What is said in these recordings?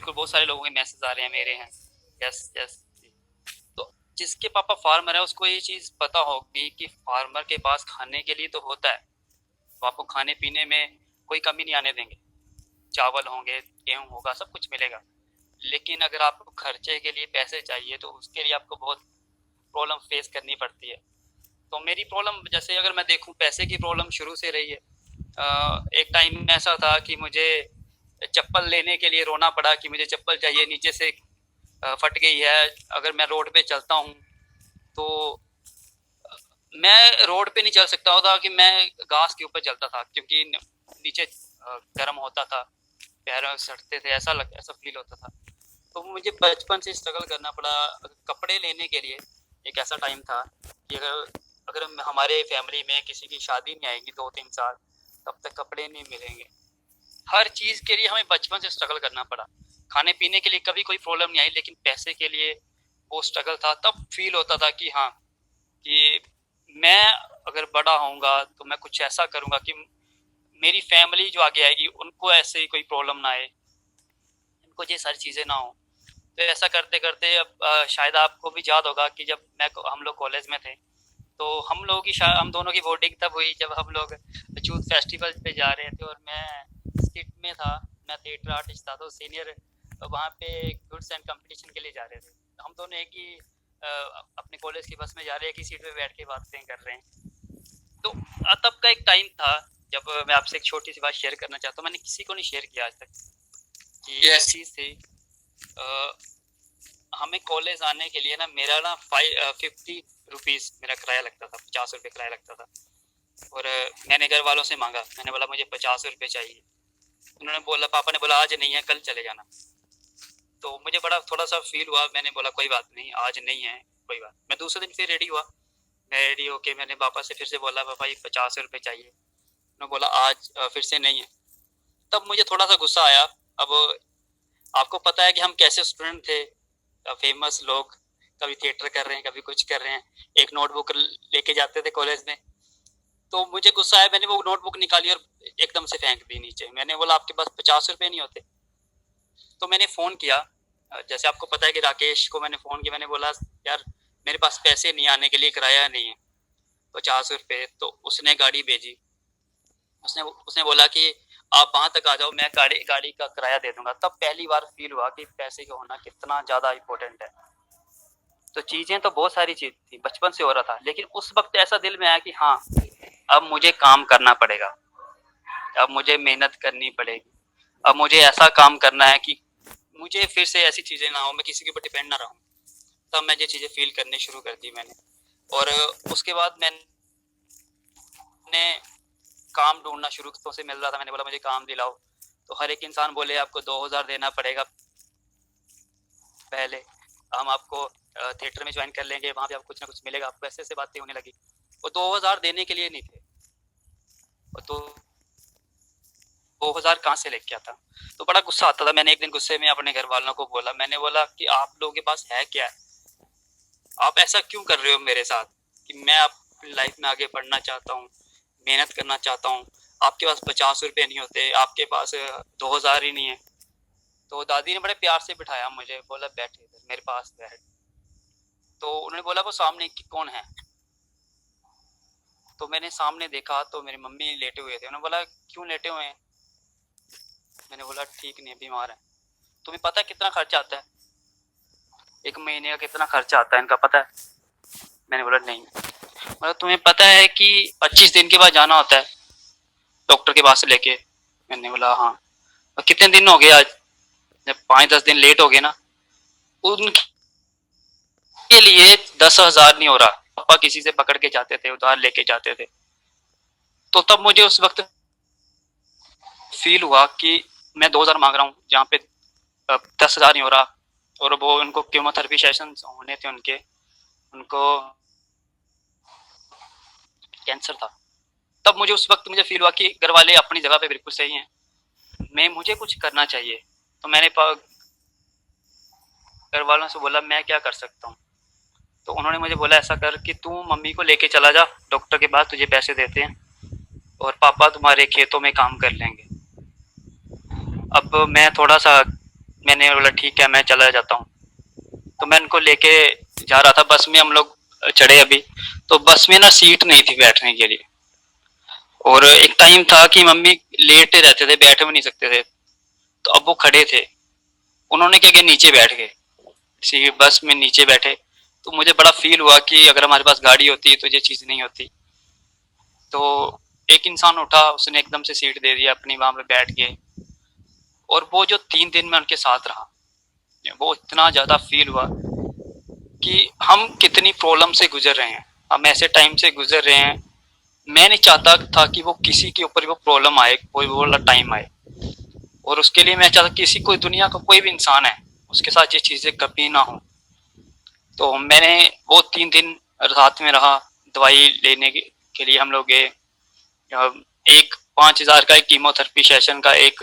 बिल्कुल, बहुत सारे लोगों के मैसेज आ रहे हैं, मेरे हैं। Yes, yes. तो जिसके पापा फार्मर है उसको ये चीज़ पता होगी कि फार्मर के पास खाने के लिए तो होता है, वो आपको खाने पीने में कोई कमी नहीं आने देंगे। चावल होंगे, गेहूँ होगा, सब कुछ मिलेगा। लेकिन अगर आपको खर्चे के लिए पैसे चाहिए तो उसके लिए आपको बहुत प्रॉब्लम फेस करनी पड़ती है। तो मेरी प्रॉब्लम, जैसे अगर मैं देखूं, पैसे की प्रॉब्लम शुरू से रही है। एक टाइम ऐसा था कि मुझे चप्पल लेने के लिए रोना पड़ा कि मुझे चप्पल चाहिए, नीचे से फट गई है। अगर मैं रोड पे चलता हूँ तो मैं रोड पे नहीं चल सकता था कि मैं घास के ऊपर चलता था, क्योंकि नीचे गर्म होता था, पैर सड़ते थे, ऐसा फील होता था। तो मुझे बचपन से स्ट्रगल करना पड़ा कपड़े लेने के लिए। एक ऐसा टाइम था कि अगर अगर हमारे फैमिली में किसी की शादी नहीं आएगी 2-3 साल, तब तक कपड़े नहीं मिलेंगे। हर चीज़ के लिए हमें बचपन से स्ट्रगल करना पड़ा। खाने पीने के लिए कभी कोई प्रॉब्लम नहीं आई, लेकिन पैसे के लिए वो स्ट्रगल था। तब फील होता था कि हाँ, कि मैं अगर बड़ा होऊंगा तो मैं कुछ ऐसा करूंगा कि मेरी फैमिली जो आगे आएगी उनको ऐसे ही कोई प्रॉब्लम ना आए, इनको ये सारी चीज़ें ना हो। तो ऐसा करते करते अब शायद आपको भी याद होगा कि जब हम लोग कॉलेज में थे, तो हम दोनों की वोटिंग तब हुई जब हम लोग यूथ फेस्टिवल पे जा रहे थे, और मैं स्किट में था, मैं थिएटर आर्टिस्ट था, तो सीनियर वहाँ पे गुड्स एंड कंपटीशन के लिए जा रहे थे। हम दोनों एक ही अपने कॉलेज की बस में जा रहे हैं, एक ही सीट पे बैठ के बातें कर रहे हैं। तो तब का एक टाइम था जब मैं आपसे एक छोटी सी बात शेयर करना चाहता हूँ, मैंने किसी को नहीं शेयर किया आज तक, कि yes. चीज़ थी, हमें कॉलेज आने के लिए ना, मेरा ना 50 रुपीज़ मेरा किराया लगता था, 50 रुपये किराया लगता था। और मैंने घर वालों से मांगा, मैंने बोला मुझे 50 रुपये चाहिए। उन्होंने बोला, पापा ने बोला आज नहीं है, कल चले जाना। तो मुझे बड़ा थोड़ा सा फील हुआ, मैंने बोला कोई बात नहीं, आज नहीं है, कोई बात। मैं दूसरे दिन फिर रेडी हुआ, मैं रेडी होके मैंने पापा से फिर से बोला, पापा ये 50 रुपये चाहिए। उन्होंने बोला आज फिर से नहीं है। तब मुझे थोड़ा सा गुस्सा आया। अब आपको पता है कि हम कैसे स्टूडेंट थे, फेमस लोग, कभी थिएटर कर रहे हैं, कभी कुछ कर रहे हैं, एक नोटबुक लेके जाते थे कॉलेज में। तो मुझे गुस्सा आया, मैंने वो नोटबुक निकाली और एकदम से फेंक दी नीचे। मैंने बोला आपके पास 50 रुपये नहीं होते? तो मैंने फ़ोन किया, जैसे आपको पता है कि राकेश को मैंने फ़ोन किया, मैंने बोला यार मेरे पास पैसे नहीं, आने के लिए किराया नहीं है, 50 रुपये। तो उसने गाड़ी भेजी, उसने उसने बोला कि आप वहाँ तक आ जाओ, मैं गाड़ी का किराया दे दूंगा। तब पहली बार फील हुआ कि पैसे का होना कितना ज़्यादा इम्पोर्टेंट है। तो चीज़ें तो बहुत सारी चीज़ थी, बचपन से हो रहा था, लेकिन उस वक्त ऐसा दिल में आया कि हाँ, अब मुझे काम करना पड़ेगा, अब मुझे मेहनत करनी पड़ेगी, अब मुझे ऐसा काम करना है कि मुझे फिर से ऐसी चीज़ें ना हो, मैं किसी के ऊपर डिपेंड ना रहूँ। तब मैं ये चीज़ें फील करनी शुरू कर दी मैंने। और उसके बाद मैंने काम ढूंढना शुरू से मिल रहा था, मैंने बोला मुझे काम दिलाओ। तो हर एक इंसान बोले आपको 2000 देना पड़ेगा पहले, हम आपको थिएटर में ज्वाइन कर लेंगे, वहाँ पे आपको कुछ ना कुछ मिलेगा, आपको ऐसे ऐसे बातें होने लगी। वो 2000 देने के लिए नहीं थे, तो 2000 कहाँ से लेके आता। तो बड़ा गुस्सा आता था। मैंने एक दिन गुस्से में अपने घर वालों को बोला, मैंने बोला कि आप लोगों के पास है क्या, आप ऐसा क्यों कर रहे हो मेरे साथ, कि मैं अपनी लाइफ में आगे बढ़ना चाहता हूँ, मेहनत करना चाहता हूँ, आपके पास 50 रुपये नहीं होते, आपके पास 2000 ही नहीं है। तो दादी ने बड़े प्यार से बिठाया मुझे, बोला बैठ इधर मेरे पास बैठ। तो उन्होंने बोला वो सामने की कौन है। तो मैंने सामने देखा तो मेरी मम्मी लेटे हुए थे। उन्होंने बोला क्यों लेटे हुए हैं। मैंने बोला ठीक नहीं, बीमार है। तुम्हें पता है कितना खर्चा आता है, एक महीने का कितना खर्चा आता है इनका पता है। मैंने बोला नहीं। बोला तुम्हें पता है कि 25 दिन के बाद जाना होता है डॉक्टर के पास से लेके। मैंने बोला हाँ। और कितने दिन हो गए आज, जब 5-10 दिन लेट हो गए ना, उनके लिए 10,000 नहीं हो रहा। पापा किसी से पकड़ के जाते थे, उधार लेके जाते थे। तो तब मुझे उस वक्त फील हुआ कि मैं 2000 मांग रहा हूँ, जहाँ पे 10,000 नहीं हो रहा। और वो उनको कीमोथेरेपी सेशन होने थे, उनको कैंसर था। तब मुझे उस वक्त मुझे फील हुआ कि घर वाले अपनी जगह पे बिल्कुल सही हैं, मुझे कुछ करना चाहिए। तो मैंने घर वालों से बोला मैं क्या कर सकता हूँ। तो उन्होंने मुझे बोला ऐसा कर कि तू मम्मी को लेके चला जा डॉक्टर के पास, तुझे पैसे देते हैं और पापा तुम्हारे खेतों में काम कर लेंगे। अब मैं थोड़ा सा मैंने बोला ठीक है मैं चला जाता हूँ। तो मैं उनको लेके जा रहा था, बस में हम लोग चढ़े अभी, तो बस में ना सीट नहीं थी बैठने के लिए, और एक टाइम था कि मम्मी लेटे रहते थे, बैठ भी नहीं सकते थे। तो अब वो खड़े थे, उन्होंने क्या किया, नीचे बैठ गए, सीट बस में नीचे बैठे। तो मुझे बड़ा फील हुआ कि अगर हमारे पास गाड़ी होती तो ये चीज़ नहीं होती। तो एक इंसान उठा, उसने एकदम से सीट दे दिया अपनी, वहां पे बैठ गए। और वो जो 3 दिन में उनके साथ रहा, वो इतना ज़्यादा फील हुआ कि हम कितनी प्रॉब्लम से गुजर रहे हैं, हम ऐसे टाइम से गुजर रहे हैं। मैं नहीं चाहता था कि वो किसी के ऊपर वो प्रॉब्लम आए, कोई वो वाला टाइम आए, और उसके लिए मैं चाहता किसी, कोई दुनिया का कोई भी इंसान है, उसके साथ ये चीज़ें कभी ना हो। तो मैंने वो 3 दिन रात में रहा, दवाई लेने के लिए हम लोग गए। एक 5,000 का एक कीमोथेरेपी सेशन का एक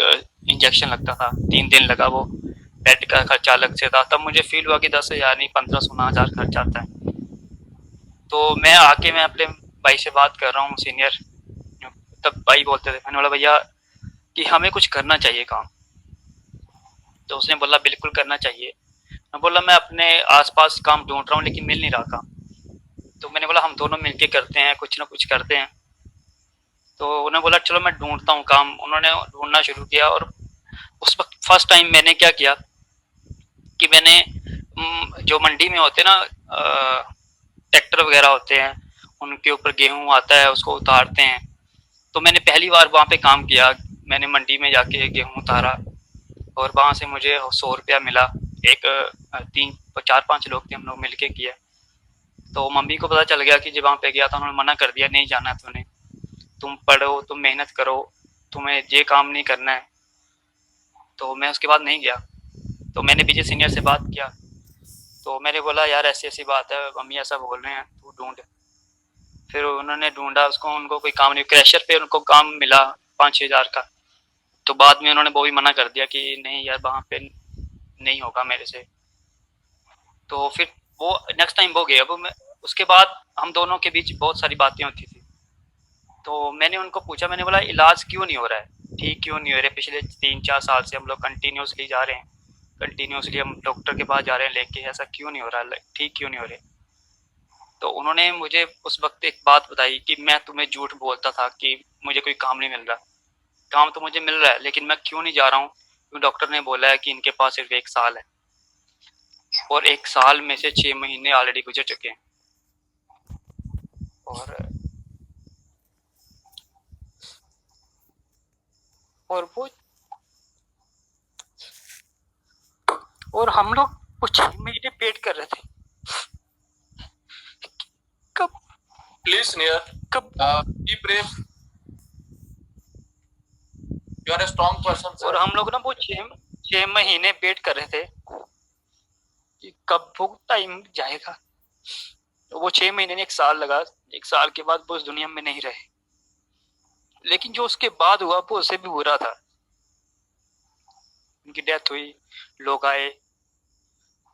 इंजेक्शन लगता था, 3 दिन लगा वो, बेड का खर्चा अलग से था। तब मुझे फील हुआ कि 10,000 नहीं 15-16,000 खर्च आता है। तो मैं आके मैं अपने भाई से बात कर रहा हूँ, सीनियर, तब भाई बोलते थे, मैंने बोला भैया कि हमें कुछ करना चाहिए काम। तो उसने बोला बिल्कुल करना चाहिए। मैं बोला मैं अपने आसपास काम ढूंढ रहा हूँ लेकिन मिल नहीं रहा काम। तो मैंने बोला हम दोनों मिलके करते हैं, कुछ ना कुछ करते हैं। तो उन्होंने बोला चलो मैं ढूंढता हूँ काम। उन्होंने ढूंढना शुरू किया, और उस वक्त फर्स्ट टाइम मैंने क्या किया कि मैंने जो मंडी में होते ना ट्रैक्टर वगैरह होते हैं, उनके ऊपर गेहूं आता है, उसको उतारते हैं। तो मैंने पहली बार वहाँ पे काम किया, मैंने मंडी में जाके गेहूं उतारा, और वहाँ से मुझे 100 रुपया मिला। एक 3-4-5 लोग थे, हम लोग मिलके किया। तो मम्मी को पता चल गया कि जब वहाँ पे गया था, उन्होंने मना कर दिया, नहीं जाना तूने, तुम पढ़ो, तुम मेहनत करो, तुम्हें ये काम नहीं करना है। तो मैं उसके बाद नहीं गया। तो मैंने पीछे सीनियर से बात किया, तो मैंने बोला यार ऐसी ऐसी बात है, मम्मी ऐसा बोल रहे हैं, तू ढूंढ। फिर उन्होंने ढूंढा, उसको उनको कोई काम नहीं, क्रैशर पे उनको काम मिला 5-6 हज़ार का। तो बाद में उन्होंने वो भी मना कर दिया कि नहीं यार वहाँ पे नहीं होगा मेरे से। तो फिर वो नेक्स्ट टाइम वो गए। अब मैं उसके बाद हम दोनों के बीच बहुत सारी बातें होती थी। तो मैंने उनको पूछा, मैंने बोला इलाज क्यों नहीं हो रहा है, ठीक क्यों नहीं हो रहे, पिछले 3-4 साल से हम लोग कंटिन्यूसली जा रहे हैं, कंटिन्यूसली हम डॉक्टर के पास जा रहे हैं लेके, ऐसा क्यों नहीं हो रहा, ठीक क्यों नहीं हो रहे। तो उन्होंने मुझे उस वक्त एक बात बताई कि मैं तुम्हें झूठ बोलता था कि मुझे कोई काम नहीं मिल रहा, काम तो मुझे मिल रहा है लेकिन मैं क्यों नहीं जा रहा हूँ, क्योंकि डॉक्टर ने बोला है कि इनके पास सिर्फ 1 साल है, और 1 साल में से 6 महीने ऑलरेडी गुजर चुके हैं। और वो और हम लोग वो 6 महीने वेट कर रहे थे, कब, Please near. कब Be brave. You are a strong person, sir. और हम लोग ना वो 6 महीने वेट कर रहे थे कि कब वो टाइम जाएगा। तो वो 6 महीने ने 1 साल लगा, 1 साल के बाद वो उस दुनिया में नहीं रहे। लेकिन जो उसके बाद हुआ वो उससे भी बुरा था। उनकी डेथ हुई, लोग आए,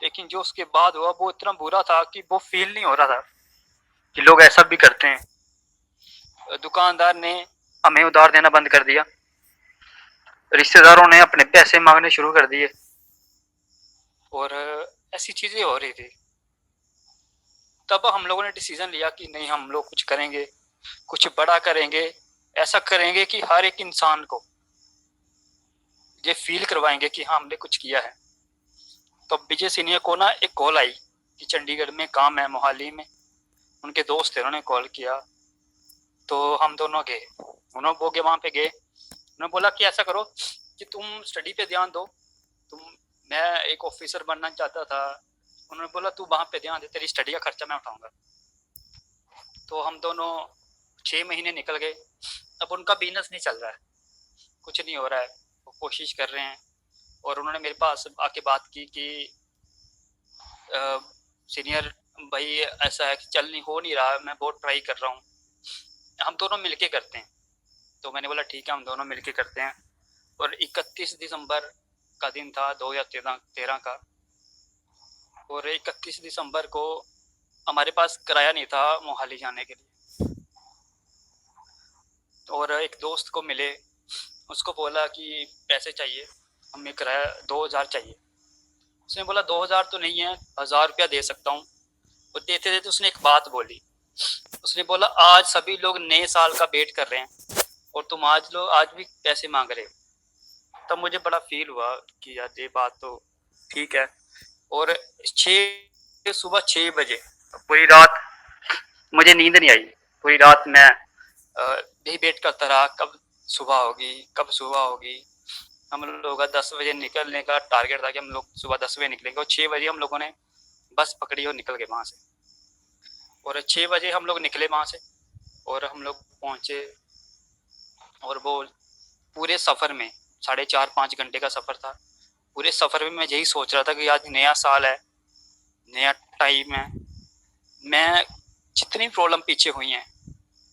लेकिन जो उसके बाद हुआ वो इतना बुरा था कि वो फील नहीं हो रहा था कि लोग ऐसा भी करते हैं। दुकानदार ने हमें उधार देना बंद कर दिया, रिश्तेदारों ने अपने पैसे मांगने शुरू कर दिए, और ऐसी चीजें हो रही थी। तब हम लोगों ने डिसीजन लिया कि नहीं, हम लोग कुछ करेंगे, कुछ बड़ा करेंगे, ऐसा करेंगे कि हर एक इंसान को ये फील करवाएंगे कि हाँ हमने कुछ किया है। तो विजय सिन्हा को ना एक कॉल आई कि चंडीगढ़ में काम है, मोहाली में, उनके दोस्त थे, उन्होंने कॉल किया। तो हम दोनों गए, उन्होंने वो गए, वहाँ पे गए। उन्होंने बोला कि ऐसा करो कि तुम स्टडी पे ध्यान दो, तुम, मैं एक ऑफिसर बनना चाहता था। उन्होंने बोला तू वहाँ पे ध्यान दे, तेरी स्टडी का खर्चा मैं उठाऊंगा। तो हम दोनों 6 महीने निकल गए। अब उनका बिजनेस नहीं चल रहा है, कुछ नहीं हो रहा है, वो कोशिश कर रहे हैं। और उन्होंने मेरे पास आके बात की कि सीनियर भाई ऐसा है कि चल नहीं, हो नहीं रहा, मैं बहुत ट्राई कर रहा हूँ, हम दोनों मिलके करते हैं। तो मैंने बोला ठीक है हम दोनों मिलके करते हैं। और 31 दिसंबर का दिन था 2013 का, और 31 दिसंबर को हमारे पास किराया नहीं था मोहाली जाने के लिए। और एक दोस्त को मिले, उसको बोला कि पैसे चाहिए, हमें किराया 2000 चाहिए। उसने बोला 2000 तो नहीं है, 1000 रुपया दे सकता हूँ। और देते देते उसने एक बात बोली, उसने बोला आज सभी लोग नए साल का वेट कर रहे हैं और तुम आज भी पैसे मांग रहे हो। तब मुझे बड़ा फील हुआ कि यार ये बात तो ठीक है। और सुबह 6 बजे पूरी रात मुझे नींद नहीं आई। पूरी रात मैं यही वेट करता रहा, कब सुबह होगी, कब सुबह होगी। हम लोगों का 10 बजे निकलने का टारगेट था कि हम लोग सुबह 10 बजे निकलेंगे, और 6 बजे हम लोगों ने बस पकड़ी और निकल गए वहाँ से। और 6 बजे हम लोग निकले वहाँ से और हम लोग पहुँचे। और वो पूरे सफ़र में 4.5-5 घंटे का सफ़र था। पूरे सफ़र में मैं यही सोच रहा था कि आज नया साल है, नया टाइम है, मैं जितनी प्रॉब्लम पीछे हुई हैं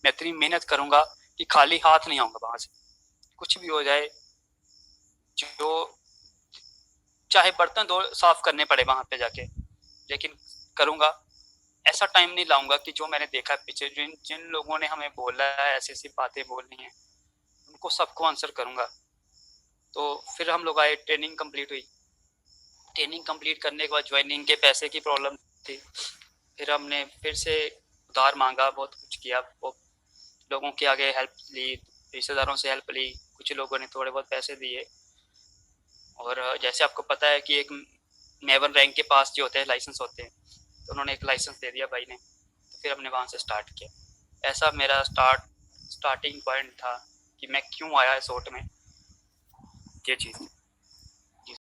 मैं इतनी मेहनत करूँगा कि खाली हाथ नहीं आऊँगा वहाँ से। कुछ भी हो जाए, जो चाहे बर्तन धो साफ करने पड़े वहाँ पे जाके, लेकिन करूँगा। ऐसा टाइम नहीं लाऊंगा कि जो मैंने देखा पीछे, जिन जिन लोगों ने हमें बोला है ऐसी ऐसी बातें बोलनी है, उनको सबको आंसर करूँगा। तो फिर हम लोग आए, ट्रेनिंग कंप्लीट हुई। ट्रेनिंग कंप्लीट करने के बाद ज्वाइनिंग के पैसे की प्रॉब्लम थी। फिर हमने फिर से उधार मांगा, बहुत कुछ किया, वो लोगों के आगे हेल्प ली, रिश्तेदारों से हेल्प ली, कुछ लोगों ने थोड़े बहुत पैसे दिए। और जैसे आपको पता है कि एक नेवन रैंक के पास जो होते हैं लाइसेंस होते हैं, तो उन्होंने एक लाइसेंस दे दिया भाई ने। तो फिर हमने वहाँ से स्टार्ट किया। ऐसा मेरा स्टार्टिंग पॉइंट था कि मैं क्यों आया शॉर्ट में, ये चीज़।